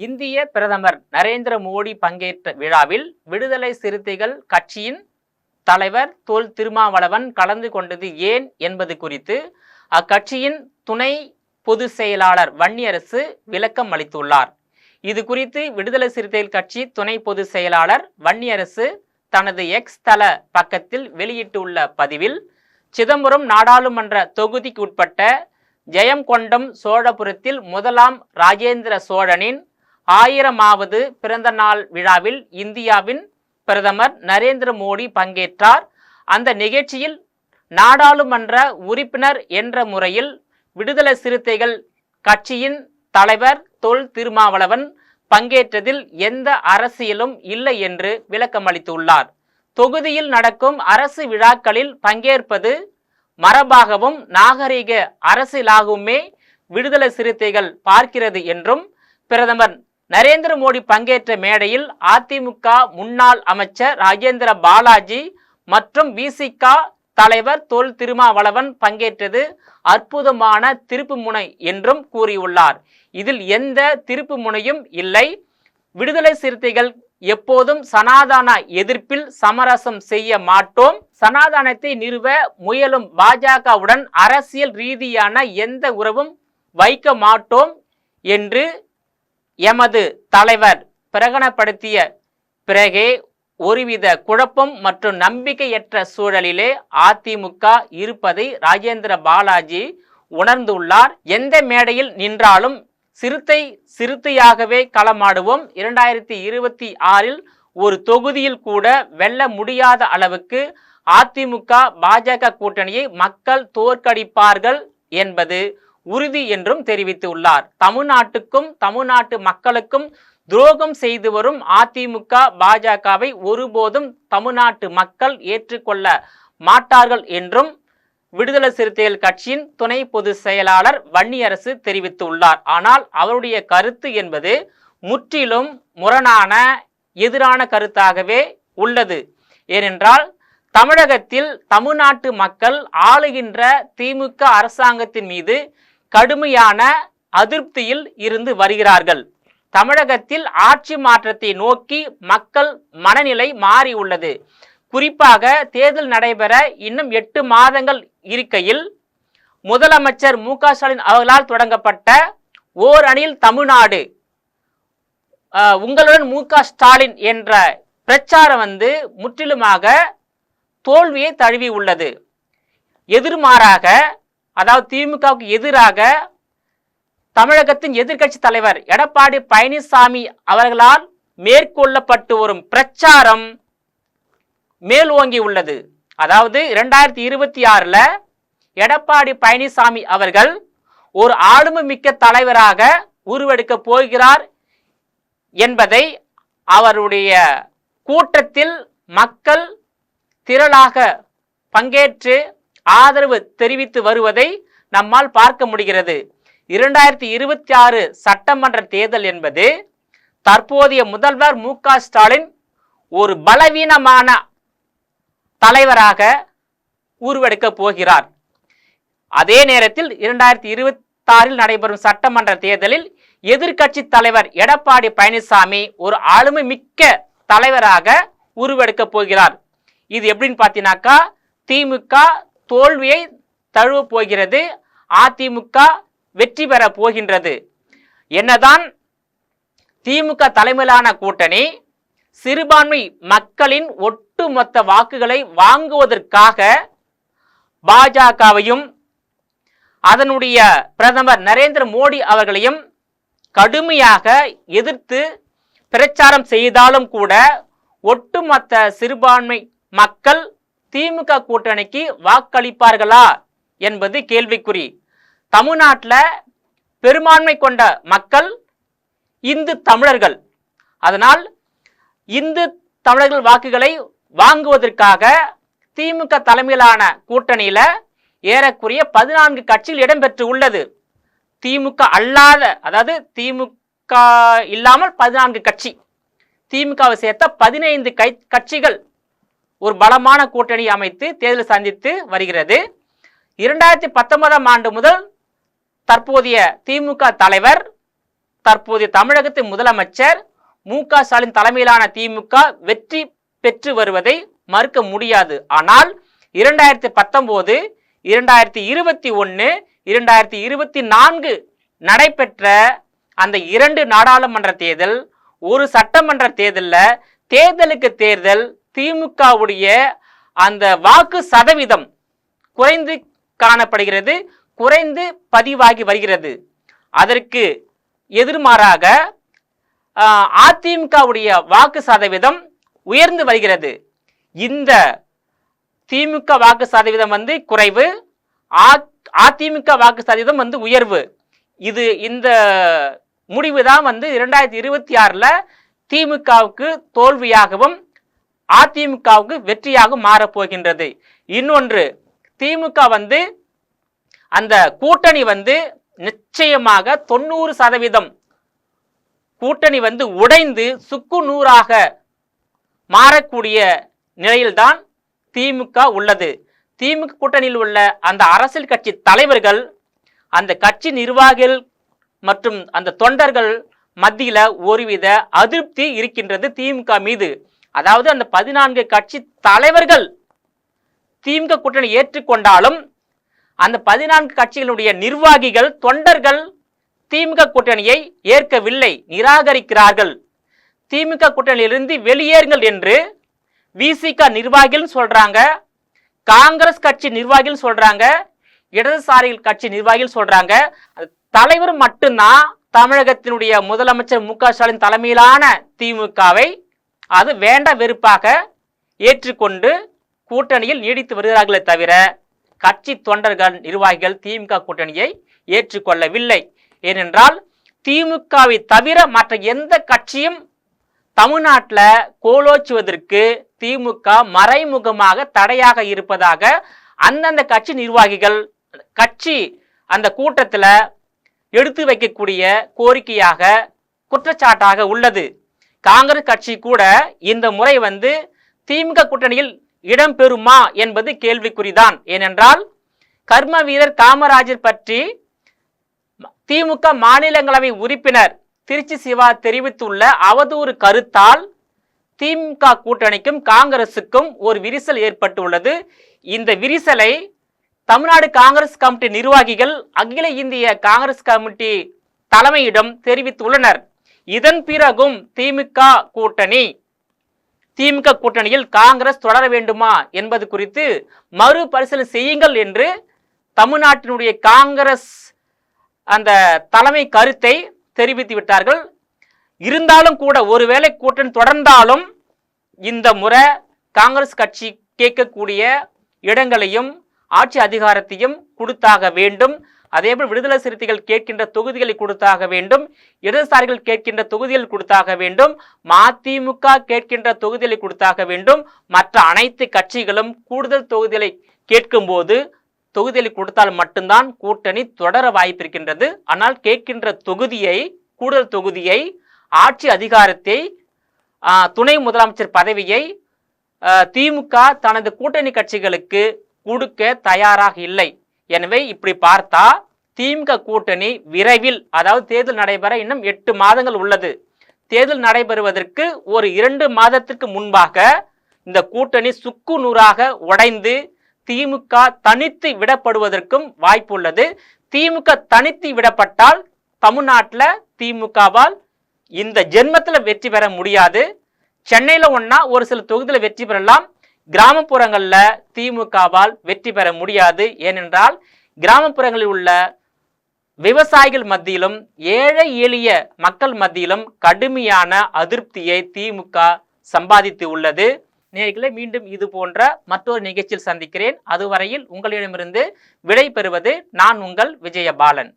இந்திய பிரதமர் நரேந்திர மோடி பங்கேற்ற விழாவில் விடுதலை சிறுத்தைகள் கட்சியின் தலைவர் தொல் திருமாவளவன் கலந்து கொண்டது ஏன் என்பது குறித்து அக்கட்சியின் துணை பொதுச் செயலாளர் வன்னியரசு விளக்கம் அளித்துள்ளார். இது குறித்து விடுதலை சிறுத்தைகள் கட்சி துணை பொதுச் செயலாளர் வன்னியரசு தனது எக்ஸ் தள பக்கத்தில் வெளியிட்டுள்ள பதிவில், சிதம்பரம் நாடாளுமன்ற தொகுதிக்கு உட்பட்ட ஜெயங்கொண்டம் சோழபுரத்தில் முதலாம் ராஜேந்திர சோழனின் 1000வது பிறந்த நாள் விழாவில் இந்தியாவின் பிரதமர் நரேந்திர மோடி பங்கேற்றார். அந்த நிகழ்ச்சியில் நாடாளுமன்ற உறுப்பினர் என்ற முறையில் விடுதலை சிறுத்தைகள் கட்சியின் தலைவர் தொல் திருமாவளவன் பங்கேற்றதில் எந்த அரசியலும் இல்லை என்று விளக்கம் அளித்துள்ளார். தொகுதியில் நடக்கும் அரசு விழாக்களில் பங்கேற்பது மரபாகவும் நாகரிக அரசியலாகவுமே விடுதலை சிறுத்தைகள் பார்க்கிறது என்றும், பிரதமர் நரேந்திர மோடி பங்கேற்ற மேடையில் அதிமுக முன்னாள் அமைச்சர் ராஜேந்திர பாலாஜி மற்றும் விசிக தலைவர் தொல் திருமாவளவன் பங்கேற்றது அற்புதமான திருப்பு முனை என்றும் கூறியுள்ளார். இதில் எந்த திருப்பு முனையும் இல்லை. விடுதலை சிறுத்தைகள் எப்போதும் சனாதன எதிர்ப்பில் சமரசம் செய்ய மாட்டோம். சனாதனத்தை நிறுவ முயலும் பாஜகவுடன் அரசியல் ரீதியான எந்த உறவும் வைக்க மாட்டோம் என்று எமது தலைவர் பிரகடனப்படுத்திய பிறகே ஒருவித குழப்பம் மற்றும் நம்பிக்கையற்ற சூழலிலே அதிமுக இருப்பதை ராஜேந்திர பாலாஜி உணர்ந்துள்ளார். எந்த மேடையில் நின்றாலும் சிறுத்தையாகவே களமாடுவோம். 2026 ஒரு தொகுதியில் கூட வெல்ல முடியாத அளவுக்கு அதிமுக பாஜக கூட்டணியை மக்கள் தோற்கடிப்பார்கள் என்பது உறுதி என்றும் தெரிவித்துள்ளார். தமிழ்நாட்டுக்கும் தமிழ்நாட்டு மக்களுக்கும் துரோகம் செய்து வரும் அதிமுக பாஜகவை ஒருபோதும் தமிழ்நாட்டு மக்கள் ஏற்றுக்கொள்ள மாட்டார்கள் என்றும் விடுதலை சிறுத்தைகள் கட்சியின் துணை பொதுச் செயலாளர் வன்னியரசு தெரிவித்துள்ளார். ஆனால் அவருடைய கருத்து என்பது முற்றிலும் முரணான எதிரான கருத்தாகவே உள்ளது. ஏனென்றால் தமிழகத்தில் தமிழ்நாட்டு மக்கள் ஆளுகின்ற திமுக அரசாங்கத்தின் மீது கடுமையான அதிருப்தியில் இருந்து வருகிறார்கள். தமிழகத்தில் ஆட்சி மாற்றத்தை நோக்கி மக்கள் மனநிலை மாறியுள்ளது. குறிப்பாக தேர்தல் நடைபெற இன்னும் 8 மாதங்கள் இருக்கையில் முதலமைச்சர் மு.க. ஸ்டாலின் அவர்களால் தொடங்கப்பட்ட ஓர் அணியில் தமிழ்நாடு, உங்களுடன் மு.க. ஸ்டாலின் என்ற பிரச்சாரம் முற்றிலுமாக தோல்வியை தழுவி உள்ளது. எதிர்மாறாக, அதாவது திமுகவுக்கு எதிராக தமிழகத்தின் எதிர்க்கட்சி தலைவர் எடப்பாடி பழனிசாமி அவர்களால் மேற்கொள்ளப்பட்டு வரும் பிரச்சாரம் மேலோங்கி உள்ளது. அதாவது 2026 எடப்பாடி பழனிசாமி அவர்கள் ஒரு ஆளுமை மிக்க தலைவராக உருவெடுக்க போகிறார் என்பதை அவருடைய கூட்டத்தில் மக்கள் திரளாக பங்கேற்று ஆதரவு தெரிவித்து வருவதை நம்மால் பார்க்க முடிகிறது. 2026 சட்டமன்ற தேர்தல் என்பது தற்போதைய முதல்வர் மு.க. ஸ்டாலின் ஒரு பலவீனமான தலைவராக உருவெடுக்க போகிறார். அதே நேரத்தில் 2026 நடைபெறும் சட்டமன்ற தேர்தலில் எதிர்க்கட்சி தலைவர் எடப்பாடி பழனிசாமி ஒரு ஆளுமை மிக்க தலைவராக உருவெடுக்க போகிறார். இது எப்படின்னு பார்த்தீங்கன்னாக்கா, திமுக தோல்வியை தழுவ போகிறது, அதிமுக வெற்றி பெற போகின்றது. என்னதான் திமுக தலைமையிலான கூட்டணி சிறுபான்மை மக்களின் ஒட்டுமொத்த வாக்குகளை வாங்குவதற்காக பாஜகவையும் அதனுடைய பிரதமர் நரேந்திர மோடி அவர்களையும் கடுமையாக எதிர்த்து பிரச்சாரம் செய்தாலும் கூட ஒட்டுமொத்த சிறுபான்மை மக்கள் திமுக கூட்டணிக்கு வாக்களிப்பார்களா என்பது கேள்விக்குறி. தமிழ்நாட்டில் பெரும்பான்மை கொண்ட மக்கள் இந்து தமிழர்கள். அதனால் இந்து தமிழர்கள் வாக்குகளை வாங்குவதற்காக திமுக தலைமையிலான கூட்டணியில் ஏறக்குறைய 14 கட்சிகள் இடம்பெற்று உள்ளது. திமுக அல்லாத, அதாவது திமுக இல்லாமல் 14 கட்சி, திமுகவை சேர்த்த 15 கட்சிகள் ஒரு பலமான கூட்டணி அமைத்து தேர்தல் சந்தித்து வருகிறது. 2019 ஆண்டு முதல் தற்போதைய திமுக தலைவர் தற்போதைய தமிழகத்தின் முதலமைச்சர் மு.க. ஸ்டாலின் தலைமையிலான திமுக வெற்றி பெற்று வருவதை மறுக்க முடியாது. ஆனால் 2019, 2021, 2024 நடைபெற்ற அந்த 2 நாடாளுமன்ற தேர்தல், ஒரு சட்டமன்ற தேர்தலில் தேர்தலுக்கு தேர்தல் திமுகவுடைய அந்த வாக்கு சதவீதம் குறைந்து காணப்படுகிறது, குறைந்து பதிவாகி வருகிறது. அதற்கு எதிர்மாறாக அதிமுகவுடைய வாக்கு சதவீதம் உயர்ந்து வருகிறது. இந்த திமுக வாக்கு சதவீதம் குறைவு, அதிமுக வாக்கு சதவீதம் உயர்வு. இந்த முடிவு தான் 2026 திமுகவுக்கு தோல்வியாகவும் அதிமுகவுக்கு வெற்றியாக மாறப்போகின்றது. இன்னொன்று, திமுக அந்த கூட்டணி நிச்சயமாக 90% கூட்டணி உடைந்து சுக்கு நூறாக மாறக்கூடிய நிலையில்தான் திமுக உள்ளது. திமுக கூட்டணியில் உள்ள அந்த அரசியல் கட்சி தலைவர்கள், அந்த கட்சி நிர்வாகிகள் மற்றும் அந்த தொண்டர்கள் மத்தியில ஒருவித அதிருப்தி இருக்கின்றது திமுக மீது. அதாவது அந்த 14 கட்சி தலைவர்கள் திமுக கூட்டணி ஏற்றுக்கொண்டாலும் அந்த 14 கட்சிகளுடைய நிர்வாகிகள், தொண்டர்கள் திமுக கூட்டணியை ஏற்கவில்லை, நிராகரிக்கிறார்கள். திமுக கூட்டணியிலிருந்து வெளியேறுங்கள் என்று விசிக நிர்வாகிகள் சொல்றாங்க, காங்கிரஸ் கட்சி நிர்வாகிகள் சொல்றாங்க, இடதுசாரிகள் கட்சி நிர்வாகிகள் சொல்றாங்க. தலைவர் மட்டும்தான் தமிழகத்தினுடைய முதலமைச்சர் மு.க. ஸ்டாலின் தலைமையிலான திமுகவை அது வேண்ட வெறுப்பாக ஏற்றுக்கொண்டு கூட்டணியில் நீடித்து வருகிறார்களே தவிர கட்சி தொண்டர்கள், நிர்வாகிகள் திமுக கூட்டணியை ஏற்றுக்கொள்ளவில்லை. ஏனென்றால் திமுகவை தவிர மற்ற எந்த கட்சியும் தமிழ்நாட்டில் கோலோச்சுவதற்கு திமுக மறைமுகமாக தடையாக இருப்பதாக அந்தந்த கட்சி நிர்வாகிகள் கட்சி அந்த கூட்டத்தில் எடுத்து வைக்கக்கூடிய கோரிக்கையாக, குற்றச்சாட்டாக உள்ளது. காங்கிரஸ் கட்சி கூட இந்த முறை திமுக கூட்டணியில் இடம் பெறுமா என்பது கேள்விக்குறிதான். ஏனென்றால் கர்ம வீரர் காமராஜர் பற்றி திமுக மாநிலங்களவை உறுப்பினர் திருச்சி சிவா தெரிவித்துள்ள அவதூறு கருத்தால் திமுக கூட்டணிக்கும் காங்கிரசுக்கும் ஒரு விரிசல் ஏற்பட்டுள்ளது. இந்த விரிசலை தமிழ்நாடு காங்கிரஸ் கமிட்டி நிர்வாகிகள் அகில இந்திய காங்கிரஸ் கமிட்டி தலைமையிடம் தெரிவித்துள்ளனர். இதன் பிறகும் திமுக கூட்டணியில் காங்கிரஸ் தொடர வேண்டுமா என்பது குறித்து மறுபரிசீலனை செய்யுங்கள் என்று தமிழ்நாட்டினுடைய காங்கிரஸ் அந்த தலைமை கருத்தை தெரிவித்து விட்டார்கள். இருந்தாலும் கூட ஒருவேளை கூட்டணி தொடர்ந்தாலும் இந்த முறை காங்கிரஸ் கட்சி கேட்கக்கூடிய இடங்களையும் ஆட்சி அதிகாரத்தையும் கொடுத்தாக வேண்டும். அதேபோல் விடுதலை சிறுத்தைகள் கேட்கின்ற தொகுதிகளை கொடுத்தாக வேண்டும், இடதுசாரிகள் கேட்கின்ற தொகுதிகள் கொடுத்தாக வேண்டும், மதிமுக கேட்கின்ற தொகுதிகளை கொடுத்தாக வேண்டும். மற்ற அனைத்து கட்சிகளும் கூடுதல் தொகுதிகளை கேட்கும் போது தொகுதிகளை கொடுத்தால் மட்டும்தான் கூட்டணி தொடர வாய்ப்பு இருக்கின்றது. ஆனால் கேட்கின்ற தொகுதியை, கூடுதல் தொகுதியை, ஆட்சி அதிகாரத்தை, துணை முதலமைச்சர் பதவியை திமுக தனது கூட்டணி கட்சிகளுக்கு கொடுக்க தயாராக இல்லை. எனவே இப்படி பார்த்தா திமுக கூட்டணி விரைவில், அதாவது தேர்தல் நடைபெற இன்னும் 8 மாதங்கள் உள்ளது. தேர்தல் நடைபெறுவதற்கு ஒரு 2 மாதத்திற்கு முன்பாக இந்த கூட்டணி சுக்கு நூறாக உடைந்து திமுக தனித்து விடப்படுவதற்கும் வாய்ப்பு உள்ளது. திமுக தனித்து விடப்பட்டால் தமிழ்நாட்டில் திமுகவால் இந்த ஜென்மத்தில் வெற்றி பெற முடியாது. சென்னையில் ஒன்னா ஒரு சில தொகுதியில் வெற்றி பெறலாம், கிராமப்புறங்களில் திமுகவால் வெற்றி பெற முடியாது. ஏனென்றால் கிராமப்புறங்களில் உள்ள விவசாயிகள் மத்தியிலும் ஏழை எளிய மக்கள் மத்தியிலும் கடுமையான அதிருப்தியை திமுக சம்பாதித்து உள்ளது. நேயர்களே, மீண்டும் இது போன்ற மற்றொரு நிகழ்ச்சியில் சந்திக்கிறேன். அதுவரையில் உங்களிடமிருந்து விடை பெறுவது நான் உங்கள் விஜயபாலன்.